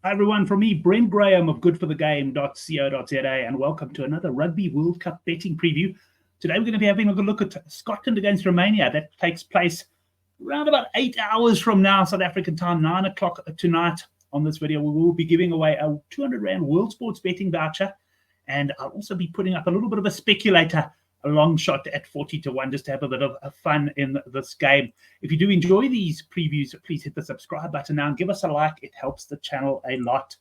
Hi everyone, from me, Brent Graham of goodforthegame.co.za, and welcome to another Rugby World Cup betting preview. Today we're going to be having a look at Scotland against Romania. That takes place around about 8 hours from now, South African time, 9 o'clock tonight. On this video, we will be giving away a 200 Rand World Sports betting voucher, and I'll also be putting up a little bit of a speculator, a long shot at 40 to 1, just to have a bit of fun in this game. If you do enjoy these previews, please hit the subscribe button now and give us a like. It helps the channel a lot.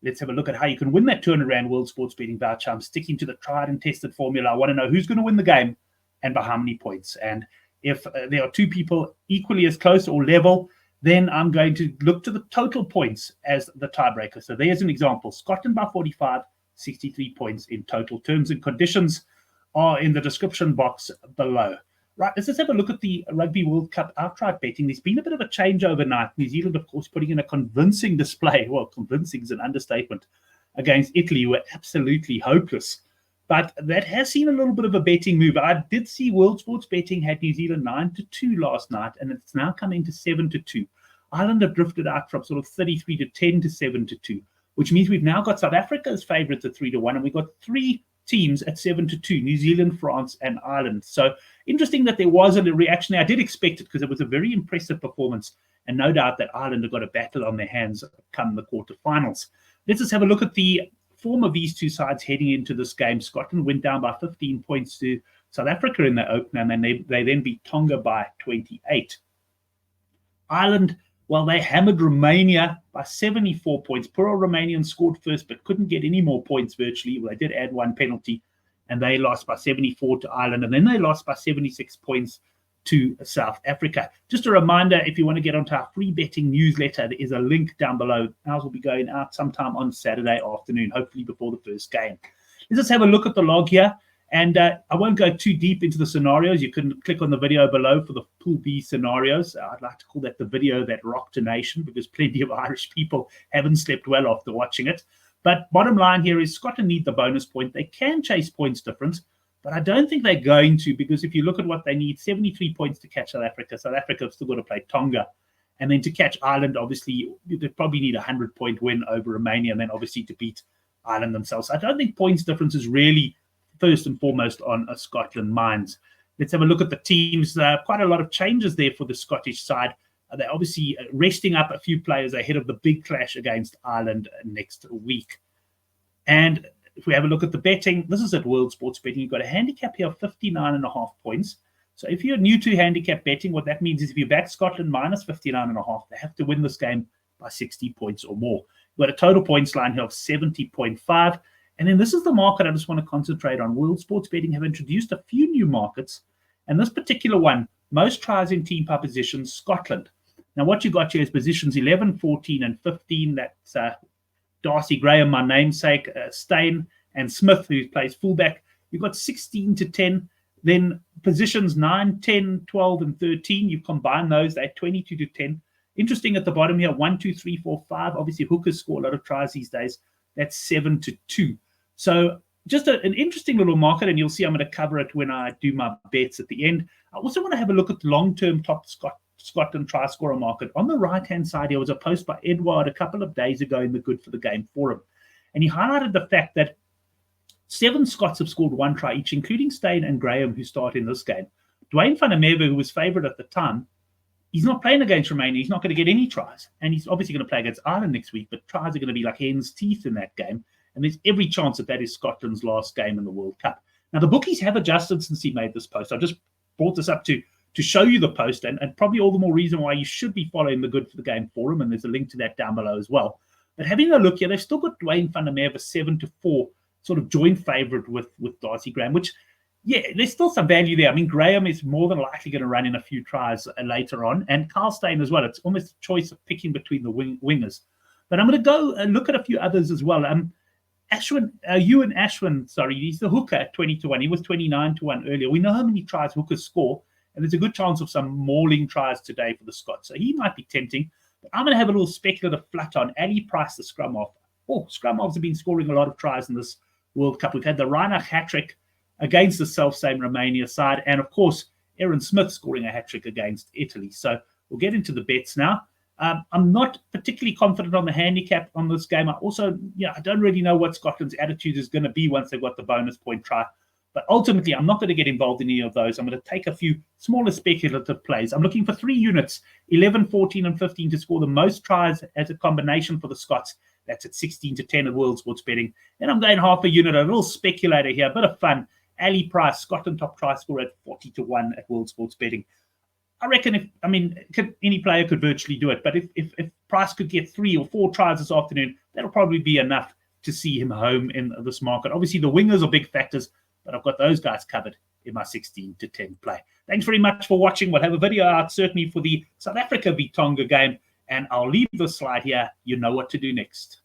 Let's have a look at how you can win that 200 Rand World Sports betting voucher. I'm sticking to the tried and tested formula. I want to know who's going to win the game and by how many points. And if there are two people equally as close or level, then I'm going to look to the total points as the tiebreaker. So there's an example. Scotland by 45, 63 points in total. Terms and conditions are in the description box below. Right, let's just have a look at the Rugby World Cup outright betting. There's been a bit of a change overnight. New Zealand, of course, putting in a convincing display. Well, convincing is an understatement. Against Italy, who were absolutely hopeless. But that has seen a little bit of a betting move. I did see World Sports Betting had New Zealand 9-2 last night, and it's now coming to 7-2. Ireland have drifted out from sort of 33 to 10 to 7-2, which means we've now got South Africa as favourites at 3-1, and we've got three teams at 7-2, New Zealand, France, and Ireland. So interesting that there wasn't a reaction. I did expect it because it was a very impressive performance, and no doubt that Ireland have got a battle on their hands come the quarterfinals. Let's just have a look at the form of these two sides heading into this game. Scotland went down by 15 points to South Africa in the opener, and then they then beat Tonga by 28. Ireland, well, they hammered Romania by 74 points. Poor old Romanians scored first, but couldn't get any more points virtually. Well, they did add one penalty, and they lost by 74 to Ireland, and then they lost by 76 points to South Africa. Just a reminder, if you want to get onto our free betting newsletter, there is a link down below. Ours will be going out sometime on Saturday afternoon, hopefully before the first game. Let's just have a look at the log here. And I won't go too deep into the scenarios. You can click on the video below for the Pool B scenarios. I'd like to call that the video that rocked a nation, because plenty of Irish people haven't slept well after watching it. But bottom line here is Scotland need the bonus point. They can chase points difference, but I don't think they're going to, because if you look at what they need, 73 points to catch South Africa. South Africa have still got to play Tonga. And then to catch Ireland, obviously, they probably need a 100-point win over Romania, and then obviously to beat Ireland themselves. I don't think points difference is really first and foremost on Scotland minds. Let's have a look at the teams. Quite a lot of changes there for the Scottish side. They're obviously resting up a few players ahead of the big clash against Ireland next week. And if we have a look at the betting, this is at World Sports Betting. You've got a handicap here of 59.5 points. So if you're new to handicap betting, what that means is if you back Scotland minus 59.5, they have to win this game by 60 points or more. You've got a total points line here of 70.5. And then this is the market I just want to concentrate on. World Sports Betting have introduced a few new markets. And this particular one, most tries in team positions, Scotland. Now, what you got here is positions 11, 14, and 15. That's Darcy Graham, my namesake, Steyn, and Smith, who plays fullback. You've got 16 to 10. Then positions 9, 10, 12, and 13. You combine those, they're 22 to 10. Interesting at the bottom here, 1, 2, 3, 4, 5. Obviously, hookers score a lot of tries these days. That's 7 to 2. So just an interesting little market, and you'll see I'm going to cover it when I do my bets at the end. I also want to have a look at the long-term top Scotland try scorer market. On the right-hand side here was a post by Edward a couple of days ago in the Good for the Game forum. And he highlighted the fact that 7 Scots have scored 1 try each, including Steyn and Graham, who start in this game. Dwayne van der Merwe, who was favourite at the time, he's not playing against Romania. He's not going to get any tries. And he's obviously going to play against Ireland next week, but tries are going to be like hen's teeth in that game. And there's every chance that that is Scotland's last game in the World Cup. Now, the bookies have adjusted since he made this post. I've just brought this up to show you the post, and probably all the more reason why you should be following the Good for the Game forum, and there's a link to that down below as well. But having a look here, they've still got Dwayne van der Merwe 7-4, sort of joint favourite with Darcy Graham, which, yeah, there's still some value there. I mean, Graham is more than likely going to run in a few tries later on, and Carl Steyn as well. It's almost a choice of picking between the wingers. But I'm going to go and look at a few others as well. Ewan Ashwin, he's the hooker at 20 to 1. He was 29 to 1 earlier. We know how many tries hookers score, and there's a good chance of some mauling tries today for the Scots. So he might be tempting. But I'm going to have a little speculative flutter on Ali Price, the scrum half. Scrum halves have been scoring a lot of tries in this World Cup. We've had the Reinach hat-trick against the self-same Romania side, and of course, Aaron Smith scoring a hat-trick against Italy. So we'll get into the bets now. I'm not particularly confident on the handicap on this game. I also, I don't really know what Scotland's attitude is going to be once they've got the bonus point try. But ultimately, I'm not going to get involved in any of those. I'm going to take a few smaller speculative plays. I'm looking for 3 units, 11, 14, and 15 to score the most tries as a combination for the Scots. That's at 16 to 10 at World Sports Betting. Then I'm going half a unit, a little speculator here, a bit of fun. Ali Price, Scotland top try scorer at 40 to 1 at World Sports Betting. I reckon any player could virtually do it, but if Price could get 3 or 4 tries this afternoon, that'll probably be enough to see him home in this market. Obviously, the wingers are big factors, but I've got those guys covered in my 16 to 10 play. Thanks very much for watching. We'll have a video out certainly for the South Africa v Tonga game, and I'll leave the slide here. You know what to do next.